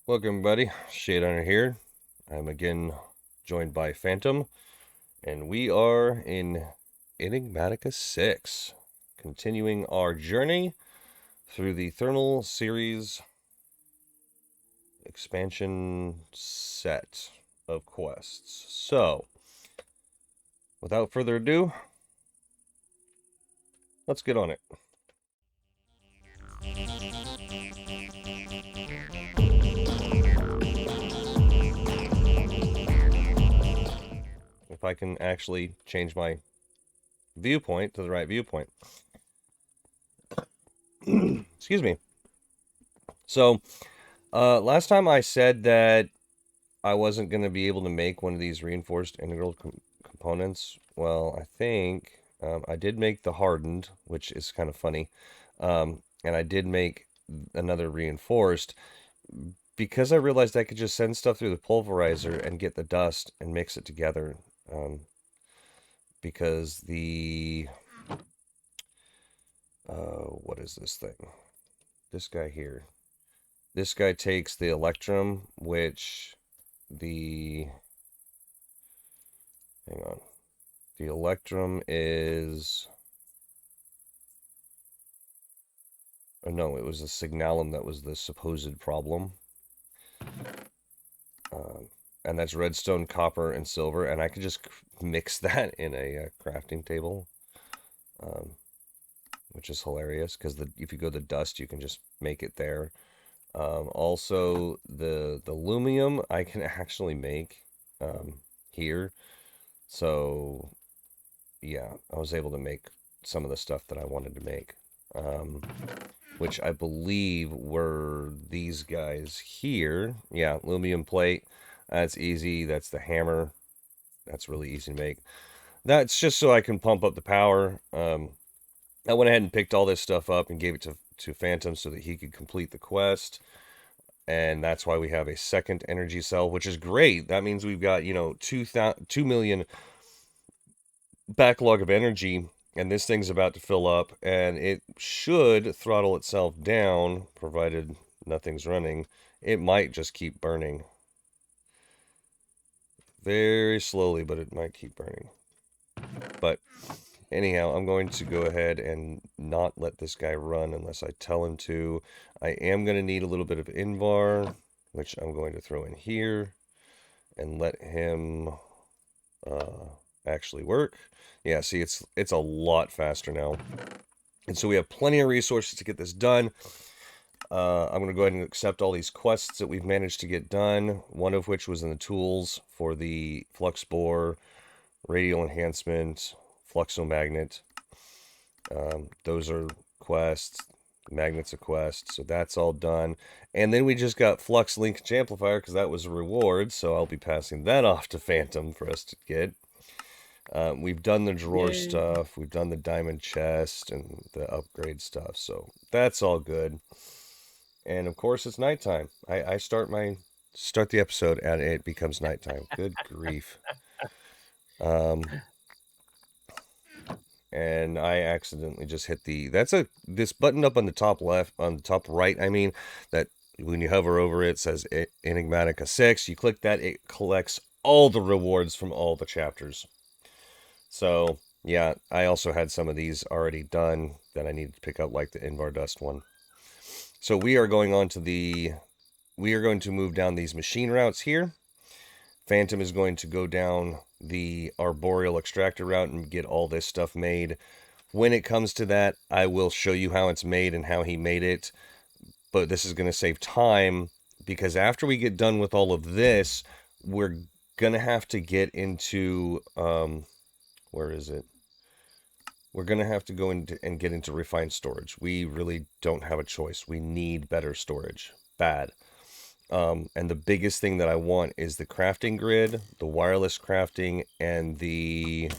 Welcome, everybody. Xidax here. I'm again joined by Phantom, and we are in Enigmatica 6, continuing our journey through the Thermal Series expansion set of quests. So, without further ado, let's get on it. If I can actually change my viewpoint to the right viewpoint. Excuse me. So, last time I said that I wasn't going to be able to make one of these reinforced integral components. Well, I think I did make the hardened, which is kind of funny. And I did make another reinforced because I realized I could just send stuff through the pulverizer and get the dust and mix it together. Because the... what is this thing? This guy here. This guy takes the electrum, which the... Hang on. The electrum is... Oh, no, it was the signalum that was the supposed problem. And that's redstone, copper, and silver. And I could just mix that in a crafting table. Which is hilarious, because if you go to dust, you can just make it there. Also, the lumium I can actually make here. So, yeah, I was able to make some of the stuff that I wanted to make. Which I believe were these guys here. Yeah, lumium plate. That's easy. That's the hammer. That's really easy to make. That's just so I can pump up the power. I went ahead and picked all this stuff up and gave it to Phantom so that he could complete the quest. And that's why we have a second energy cell, which is great. That means we've got, 2 million backlog of energy, and this thing's about to fill up, and it should throttle itself down, provided nothing's running. It might just keep burning. Very slowly, but it might keep burning. But anyhow, I'm going to go ahead and not let this guy run unless I tell him to. I am going to need a little bit of Invar, which I'm going to throw in here and let him actually work. Yeah, see, it's a lot faster now. And so we have plenty of resources to get this done. I'm going to go ahead and accept all these quests that we've managed to get done, one of which was in the tools for the flux bore, radial enhancement, fluxomagnet. Those are quests. Magnet's a quest, so that's all done. And then we just got flux linkage amplifier because that was a reward, so I'll be passing that off to Phantom for us to get. We've done the drawer stuff, we've done the diamond chest and the upgrade stuff, so that's all good. And of course, it's nighttime. I start the episode and it becomes nighttime. Good grief. And I accidentally just hit this button up on the top left, on the top right, I mean, that when you hover over it, says Enigmatica 6. You click that, it collects all the rewards from all the chapters. So, yeah, I also had some of these already done that I needed to pick up, like the Invar Dust one. So we are going to move down these machine routes here. Phantom is going to go down the arboreal extractor route and get all this stuff made. When it comes to that, I will show you how it's made and how he made it. But this is going to save time, because after we get done with all of this, we're going to have to get into... where is it? We're going to have to go into and get into refined storage. We really don't have a choice. We need better storage. Bad. And the biggest thing that I want is the crafting grid, the wireless crafting, and the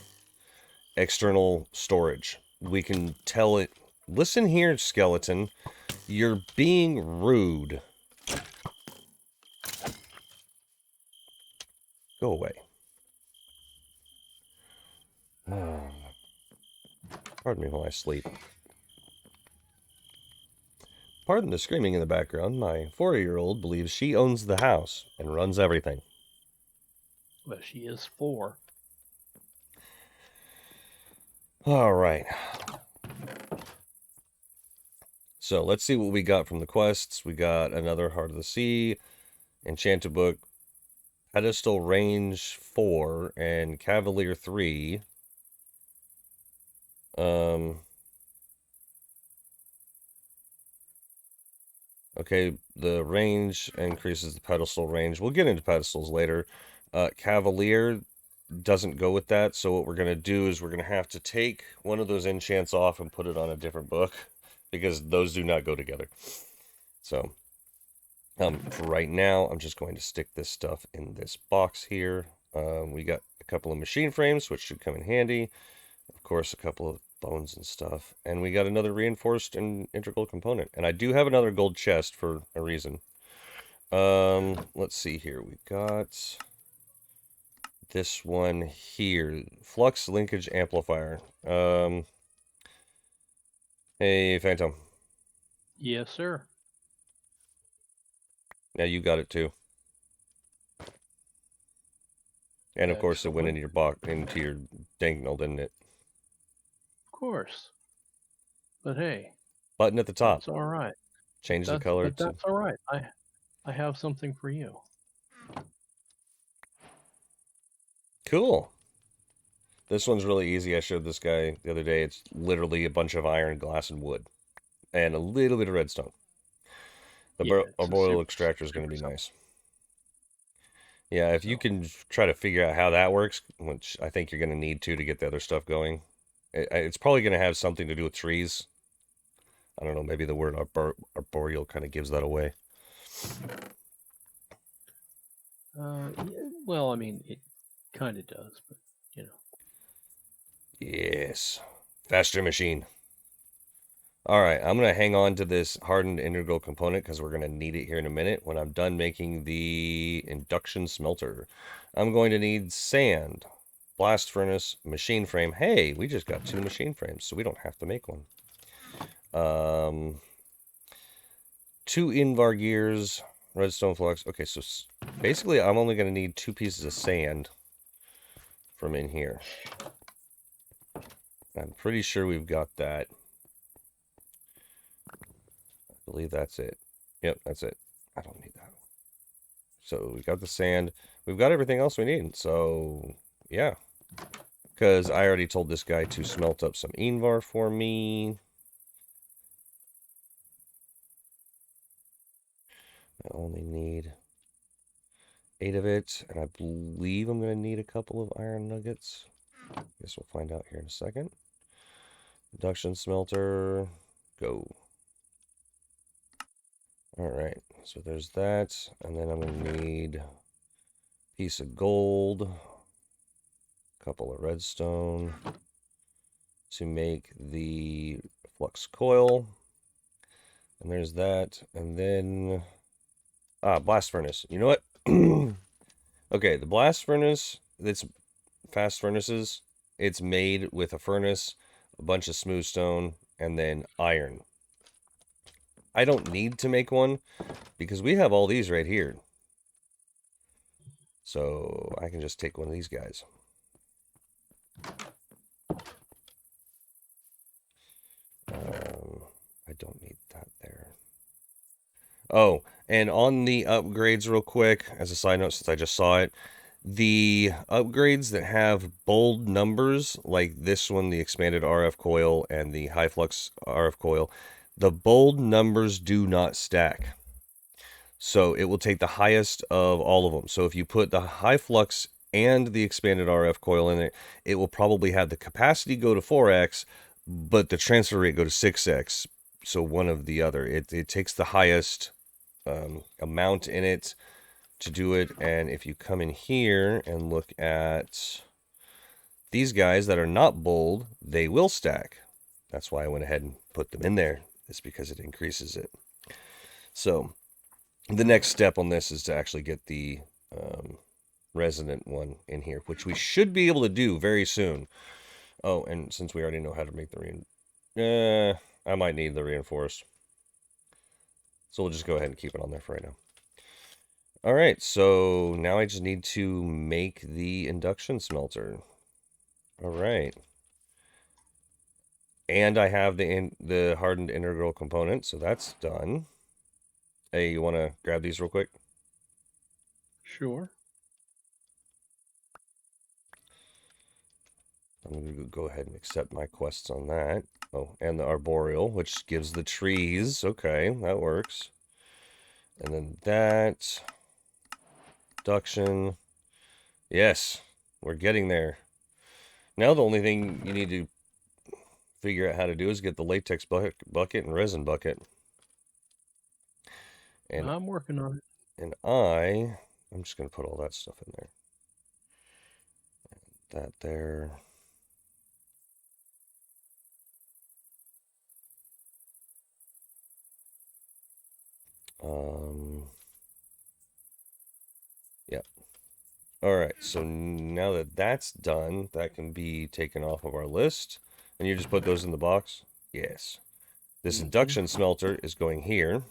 external storage. We can tell it, listen here, skeleton, you're being rude. Go away. Pardon me while I sleep. pardon the screaming in the background. My 4-year-old believes she owns the house and runs everything. Well, she is 4. All right. So let's see what we got from the quests. We got another Heart of the Sea, Enchanted Book, Pedestal Range 4, and Cavalier 3. Okay, the range increases the pedestal range. We'll get into pedestals later. Cavalier doesn't go with that, so what we're going to do is we're going to have to take one of those enchants off and put it on a different book, because those do not go together. So, for right now, I'm just going to stick this stuff in this box here. We got a couple of machine frames, which should come in handy. Of course, a couple of bones and stuff. And we got another reinforced and integral component. And I do have another gold chest for a reason. Let's see here. We got this one here. Flux linkage amplifier. Hey, Phantom. Yes, sir. Now you got it too. And of course, it went Excellent. into your box, into your dangle, didn't it? Of course. But hey, Button at the top. that's all right. Change the color to. That's all right. I have something for you. Cool. This one's really easy. I showed this guy the other day. It's literally a bunch of iron, glass, and wood, and a little bit of redstone. Yeah, The it's a boil extractor is going to be simple. nice. Yeah, if you can try to figure out how that works, which I think you're going to need to get the other stuff going, it's probably going to have something to do with trees. I don't know, maybe the word arboreal kind of gives that away. Yeah, well, I mean, it kind of does, but you know. Yes. Faster machine. All right, I'm going to hang on to this hardened integral component because we're going to need it here in a minute when I'm done making the induction smelter. I'm going to need sand, blast furnace, machine frame. Hey, we just got 2 machine frames, so we don't have to make one. 2 Invar gears, redstone flux. Okay, so basically I'm only going to need 2 pieces of sand from in here. I'm pretty sure we've got that. I believe that's it. Yep, that's it. I don't need that. So we got the sand. We've got everything else we need. So, yeah. Because I already told this guy to smelt up some Invar for me. I only need 8 of it. And I believe I'm going to need a couple of iron nuggets. Guess we'll find out here in a second. Induction smelter. Go. Alright. So there's that. And then I'm going to need a piece of gold. A couple of redstone. To make the flux coil. And there's that. And then... blast furnace. You know what? Okay, the blast furnace, it's fast furnaces. It's made with a furnace, a bunch of smooth stone, and then iron. I don't need to make one because we have all these right here. So I can just take one of these guys. I don't need that there. Oh, and on the upgrades real quick, as a side note, since I just saw it, the upgrades that have bold numbers, like this one, the expanded RF coil and the high flux RF coil, the bold numbers do not stack. So it will take the highest of all of them. So if you put the high flux and the expanded RF coil in it, it will probably have the capacity go to 4x, but the transfer rate go to 6x. So one of the other. It takes the highest amount in it to do it. And if you come in here and look at these guys that are not bold, they will stack. That's why I went ahead and put them in there. It's because it increases it. So the next step on this is to actually get the resonant one in here, which we should be able to do very soon. Oh, and since we already know how to make the I might need the reinforced. So we'll just go ahead and keep it on there for right now. All right, so now I just need to make the induction smelter. All right. And I have the hardened integral component, so that's done. Hey, you want to grab these real quick? Sure. I'm going to go ahead and accept my quests on that. Oh, and the arboreal, which gives the trees. Okay, that works. And then that. Induction. Yes, we're getting there. Now the only thing you need to figure out how to do is get the latex bucket and resin bucket. And I'm working on it. I'm just going to put all that stuff in there. That there. Yeah. All right, so now that that's done, that can be taken off of our list. And you just put those in the box? Yes. This induction smelter is going here.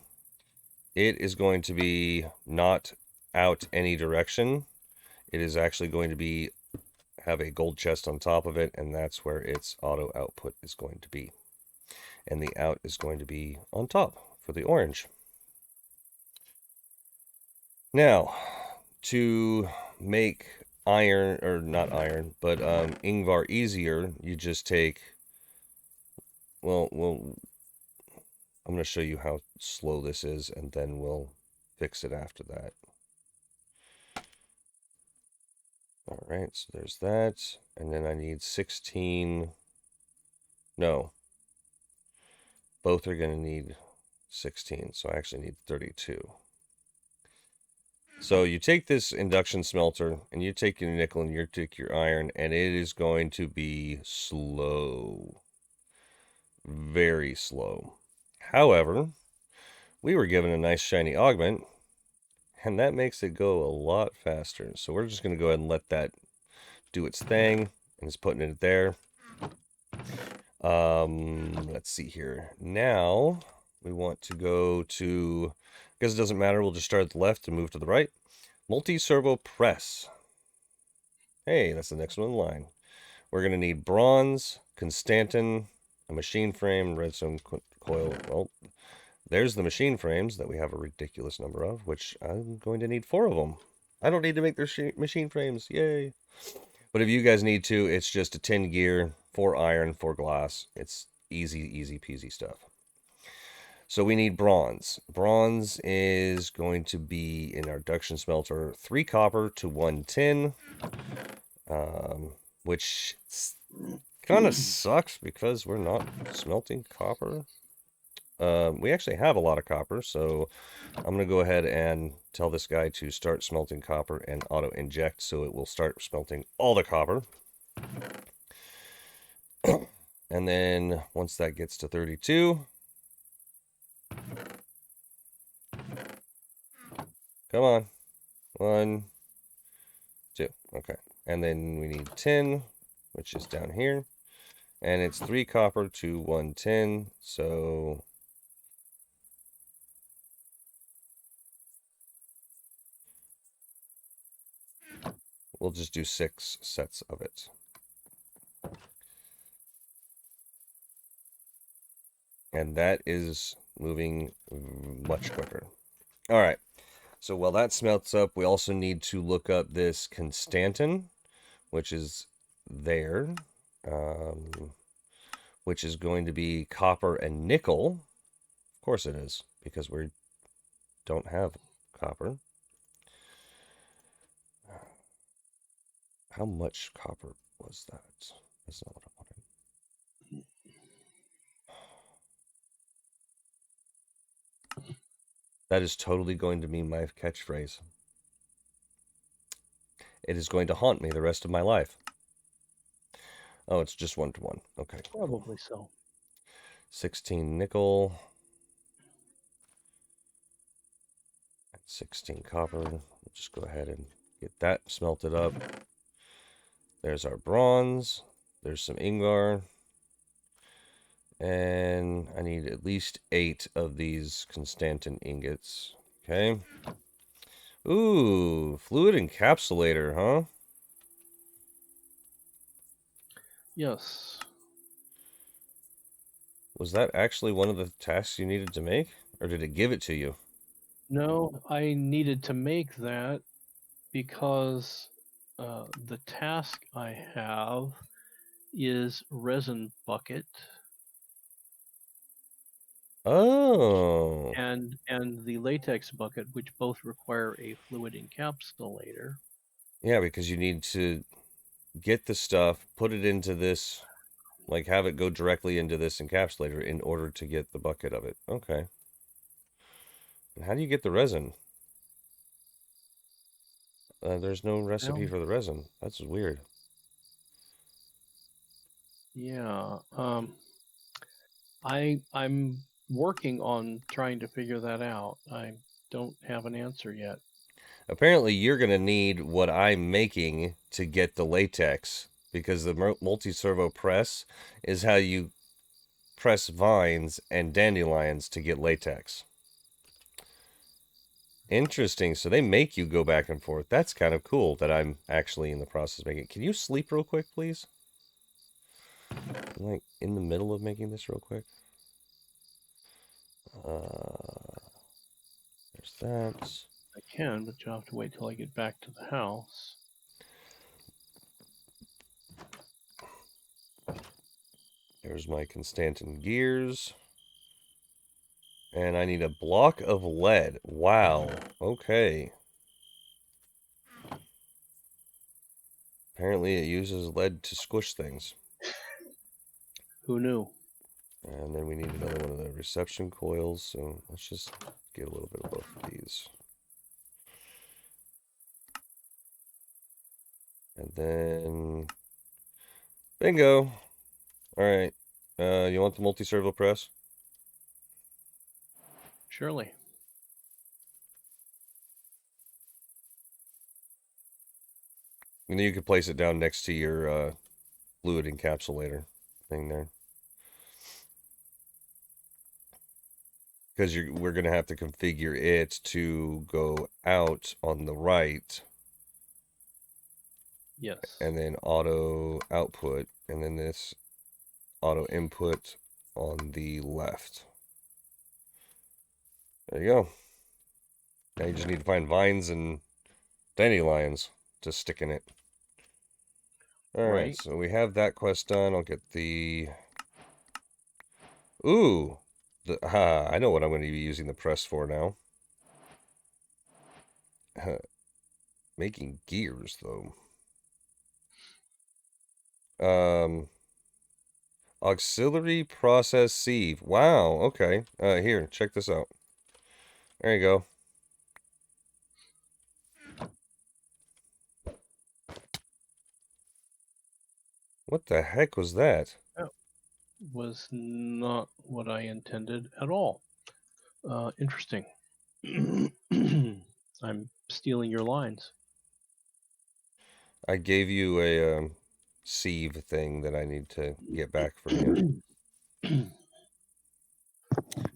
It is going to be not out any direction. It is actually going to be have a gold chest on top of it, and that's where its auto output is going to be. And the out is going to be on top for the orange. Now, to make iron, or not iron, but Ingvar easier, you just take, well, I'm going to show you how slow this is, and then we'll fix it after that. All right, so there's that, and then I need 16, no, both are going to need 16, so I actually need 32. So you take this induction smelter, and you take your nickel, and you take your iron, and it is going to be slow. Very slow. However, we were given a nice shiny augment, and that makes it go a lot faster. So we're just going to go ahead and let that do its thing, and it's putting it there. Let's see here. Now we want to go to, I guess it doesn't matter, we'll just start at the left and move to the right. Multiservo Press. Hey, that's the next one in line. We're going to need bronze, constantin, a machine frame, redstone coil. Well, there's the machine frames that we have a ridiculous number of, which I'm going to need 4 of them. I don't need to make their machine frames. Yay. But if you guys need to, it's just a tin gear, 4 iron, 4 glass. It's easy, easy peasy stuff. So we need bronze. Bronze is going to be in our induction smelter 3 copper to 1 tin, which kind of sucks because we're not smelting copper. We actually have a lot of copper, so I'm going to go ahead and tell this guy to start smelting copper and auto inject, so it will start smelting all the copper. And then once that gets to 32, come on, 1, 2, okay. And then we need tin, which is down here, and it's 3 copper to 1 tin, so we'll just do 6 sets of it. And that is moving much quicker. All right. So while that smelts up, we also need to look up this constantin, which is there, which is going to be copper and nickel. Of course it is, because we don't have copper. How much copper was that? That's not what I wanted. That is totally going to be my catchphrase. It is going to haunt me the rest of my life. Oh, it's just 1 to 1. Okay. Probably so. 16 nickel. 16 copper. We'll just go ahead and get that smelted up. There's our bronze. There's some Ingvar. And I need at least 8 of these Constantan ingots. Okay. Ooh, fluid encapsulator, huh? Yes. Was that actually one of the tasks you needed to make? Or did it give it to you? No, I needed to make that because the task I have is resin bucket Oh. and the latex bucket, which both require a fluid encapsulator. Yeah, because you need to get the stuff, put it into this, like have it go directly into this encapsulator in order to get the bucket of it. Okay. And how do you get the resin? There's no recipe Well, for the resin. That's weird. yeah. I'm working on trying to figure that out. I don't have an answer yet. Apparently, you're going to need what I'm making to get the latex because the Multiservo Press is how you press vines and dandelions to get latex. Interesting. So they make you go back and forth. That's kind of cool that I'm actually in the process of making it. Can you sleep real quick, please? I'm like in the middle of making this real quick. There's that. I can, but you'll have to wait till I get back to the house. There's my Constantan gears. And I need a block of lead. Wow. Okay. Apparently it uses lead to squish things. Who knew? And then we need another one of the reception coils. So let's just get a little bit of both of these. And then bingo. All right. You want the Multiservo Press? Surely. And then you could place it down next to your fluid encapsulator thing there. Because we're going to have to configure it to go out on the right Yes. and then auto output and then this auto input on the left. There you go. Now you just need to find vines and dandelions to stick in it. Alright, Right. so we have that quest done. I'll get the... Ooh! I know what I'm going to be using the press for now. Making gears, though. Auxiliary process sieve. Wow, okay. Here, check this out. There you go. What the heck was that? That was not what I intended at all. Interesting. I'm stealing your lines. I gave you a sieve thing that I need to get back from you.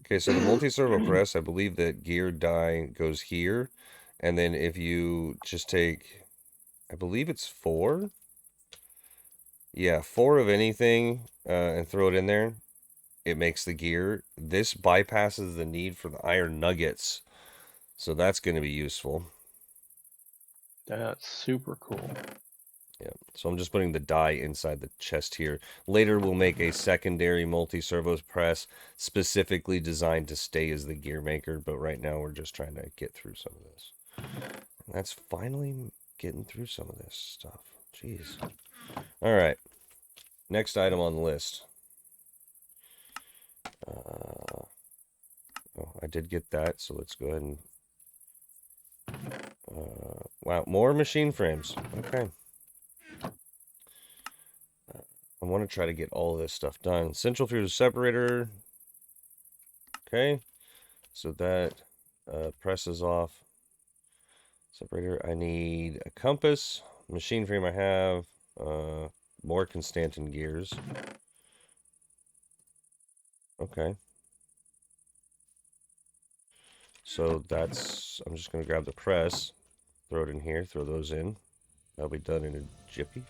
Okay, so the multi-servo press, I believe that gear die goes here. And then if you just take, I believe it's 4. Yeah, 4 of anything and throw it in there. It makes the gear. This bypasses the need for the iron nuggets. So that's going to be useful. That's super cool. Yeah, so I'm just putting the die inside the chest here. Later, we'll make a secondary multi-servos press specifically designed to stay as the gear maker, but right now we're just trying to get through some of this. And that's finally getting through some of this stuff. Jeez. All right, next item on the list. Oh, I did get that, so let's go ahead and... wow, more machine frames. Okay. I want to try to get all of this stuff done. Central fuse separator. Okay. So that presses off. Separator. I need a compass. Machine frame I have. More Constantan gears. Okay. So that's, I'm just going to grab the press, throw it in here, throw those in. That'll be done in a jiffy.